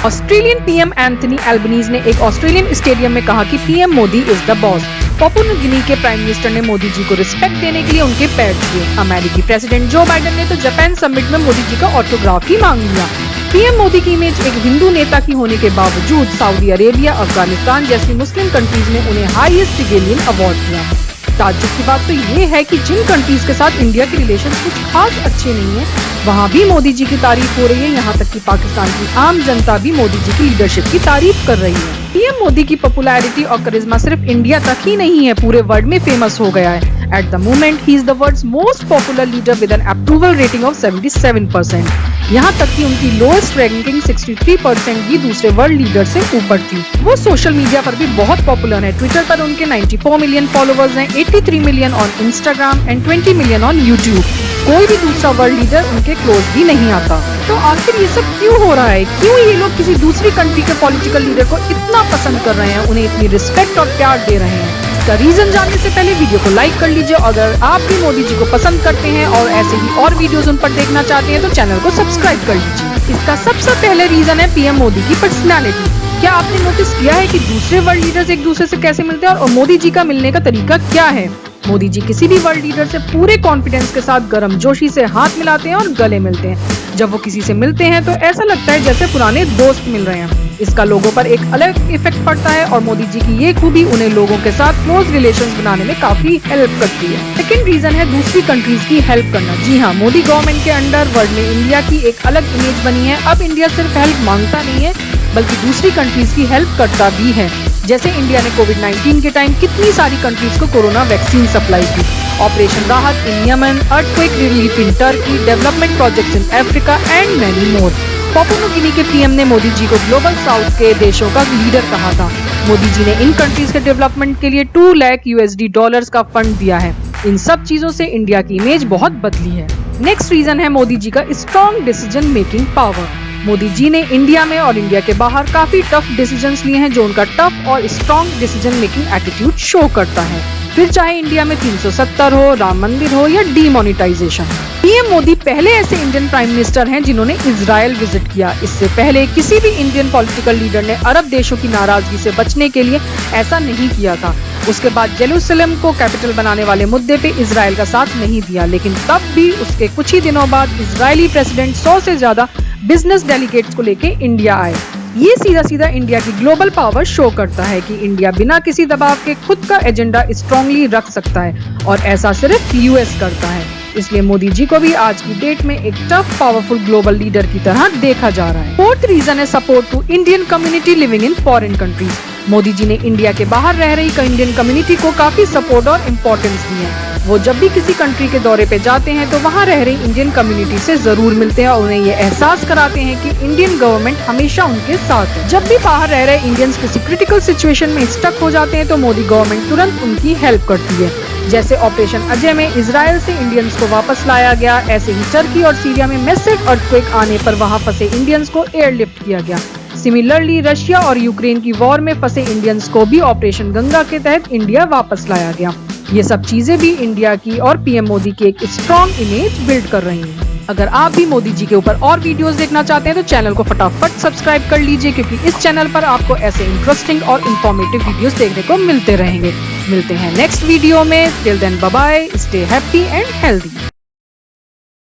Australian PM Anthony Albanese ने एक Australian stadium में कहा कि PM Modi is the boss. Papua New Guinea के प्राइम मिनिस्टर ने मोदी जी को रिस्पेक्ट देने के लिए उनके पैर छुए। अमेरिकी प्रेसिडेंट जो बाइडेन ने तो जापान समिट में मोदी जी का ऑटोग्राफ ही मांग लिया। पीएम मोदी की इमेज एक हिंदू नेता की होने के बावजूद सऊदी अरेबिया, अफगानिस्तान जैसी मुस्लिम कंट्रीज ने उन्हें हाईएस्ट रिगेलियन अवार्ड दिया। ताज्जुब की बात तो ये है कि जिन कंट्रीज के साथ इंडिया के रिलेशन कुछ खास अच्छे नहीं है, वहाँ भी मोदी जी की तारीफ हो रही है। यहाँ तक कि पाकिस्तान की आम जनता भी मोदी जी की लीडरशिप की तारीफ कर रही है। पीएम मोदी की पॉपुलैरिटी और करिश्मा सिर्फ इंडिया तक ही नहीं है, पूरे वर्ल्ड में फेमस हो गया है। At the moment he is the world's most popular leader with an approval rating of 77%। यहाँ तक कि उनकी लोएस्ट रैंकिंग 63% भी दूसरे वर्ल्ड लीडर से ऊपर थी। वो सोशल मीडिया पर भी बहुत पॉपुलर है। ट्विटर पर उनके 94 मिलियन फॉलोअर्स हैं, 83 million on Instagram and 20 million on YouTube. कोई भी दूसरा वर्ल्ड लीडर उनके क्लोज भी नहीं आता। तो आखिर ये सब क्यों हो रहा है? क्यों ये लोग किसी दूसरी कंट्री के पॉलिटिकल लीडर को इतना पसंद कर रहे हैं, उन्हें इतनी रिस्पेक्ट और प्यार दे रहे हैं? इसका रीजन जानने से पहले वीडियो को लाइक कर लीजिए। अगर आप भी मोदी जी को पसंद करते हैं और ऐसे ही और वीडियोस उन पर देखना चाहते हैं तो चैनल को सब्सक्राइब कर लीजिए। इसका सबसे पहले रीजन है पीएम मोदी की पर्सनालिटी। क्या आपने नोटिस किया है कि दूसरे वर्ल्ड लीडर्स एक दूसरे से कैसे मिलते हैं और मोदी जी का मिलने का तरीका क्या है? मोदी जी किसी भी वर्ल्ड लीडर से पूरे कॉन्फिडेंस के साथ गर्मजोशी से हाथ मिलाते हैं और गले मिलते हैं। जब वो किसी से मिलते हैं तो ऐसा लगता है जैसे पुराने दोस्त मिल रहे हैं। इसका लोगों पर एक अलग इफेक्ट पड़ता है और मोदी जी की ये खूबी उन्हें लोगों के साथ क्लोज रिलेशंस बनाने में काफी हेल्प करती है। सेकंड रीजन है दूसरी कंट्रीज की हेल्प करना। जी हाँ, मोदी गवर्नमेंट के अंडर वर्ल्ड में इंडिया की एक अलग इमेज बनी है। अब इंडिया सिर्फ हेल्प मांगता नहीं है बल्कि दूसरी कंट्रीज की हेल्प करता भी है। जैसे इंडिया ने कोविड-19 के टाइम कितनी सारी कंट्रीज को कोरोना वैक्सीन सप्लाई की, ऑपरेशन राहत इन Yemen, earthquake relief in Turkey, development projects in Africa and many more. Papua New Guinea के पीएम ने मोदी जी को ग्लोबल साउथ के देशों का लीडर कहा था। मोदी जी ने इन कंट्रीज के डेवलपमेंट के लिए $2 लाख USD का फंड दिया है। इन सब चीजों से इंडिया की इमेज बहुत बदली है। नेक्स्ट रीजन है मोदी जी का strong decision making power. Modi ji ने इंडिया में और इंडिया के बाहर काफी टफ डिसीजंस लिए हैं जो उनका टफ और strong decision making attitude show करता है। फिर चाहे इंडिया में 370 हो, राम मंदिर हो या डीमोनेटाइजेशन। पीएम मोदी पहले ऐसे इंडियन प्राइम मिनिस्टर हैं जिन्होंने इजराइल विजिट किया। इससे पहले किसी भी इंडियन पॉलिटिकल लीडर ने अरब देशों की नाराजगी से बचने के लिए ऐसा नहीं किया था। उसके बाद जेरूसलम को कैपिटल बनाने वाले मुद्दे पे इजराइल का साथ नहीं दिया, लेकिन तब भी उसके कुछ ही दिनों बाद इजरायली प्रेसिडेंट 100 से ज्यादा बिजनेस डेलीगेट्स को लेके इंडिया आए। ये सीधा सीधा इंडिया की ग्लोबल पावर शो करता है कि इंडिया बिना किसी दबाव के खुद का एजेंडा स्ट्रांगली रख सकता है और ऐसा सिर्फ यूएस करता है। इसलिए मोदी जी को भी आज की डेट में एक टफ पावरफुल ग्लोबल लीडर की तरह देखा जा रहा है। फोर्थ रीजन है support to Indian community living in foreign countries. Modi ji ने इंडिया के बाहर रह रही इंडियन कम्युनिटी को काफी सपोर्ट और इम्पोर्टेंस दी है। वो जब भी किसी कंट्री के दौरे पे जाते हैं तो वहाँ रह रही इंडियन कम्युनिटी से जरूर मिलते हैं और उन्हें ये एहसास कराते हैं कि इंडियन गवर्नमेंट हमेशा उनके साथ है। जब भी बाहर रह रहे इंडियंस किसी क्रिटिकल सिचुएशन में स्टक हो जाते हैं तो मोदी गवर्नमेंट तुरंत उनकी हेल्प करती है। जैसे ऑपरेशन अजय में इजराइल से इंडियंस को वापस लाया गया, ऐसे ही टर्की और सीरिया में मैसिव अर्थक्वेक आने पर वहाँ फंसे इंडियंस को एयरलिफ्ट किया गया। सिमिलरली रशिया और यूक्रेन की वॉर में फंसे इंडियंस को भी ऑपरेशन गंगा के तहत इंडिया वापस लाया गया। ये सब चीजें भी इंडिया की और पीएम मोदी की एक स्ट्रॉन्ग इमेज बिल्ड कर रही हैं। अगर आप भी मोदी जी के ऊपर और वीडियोस देखना चाहते हैं तो चैनल को फटाफट सब्सक्राइब कर लीजिए, क्योंकि इस चैनल पर आपको ऐसे इंटरेस्टिंग और इंफॉर्मेटिव वीडियोस देखने को मिलते रहेंगे। मिलते हैं नेक्स्ट वीडियो में। Till then bye bye, stay happy and healthy.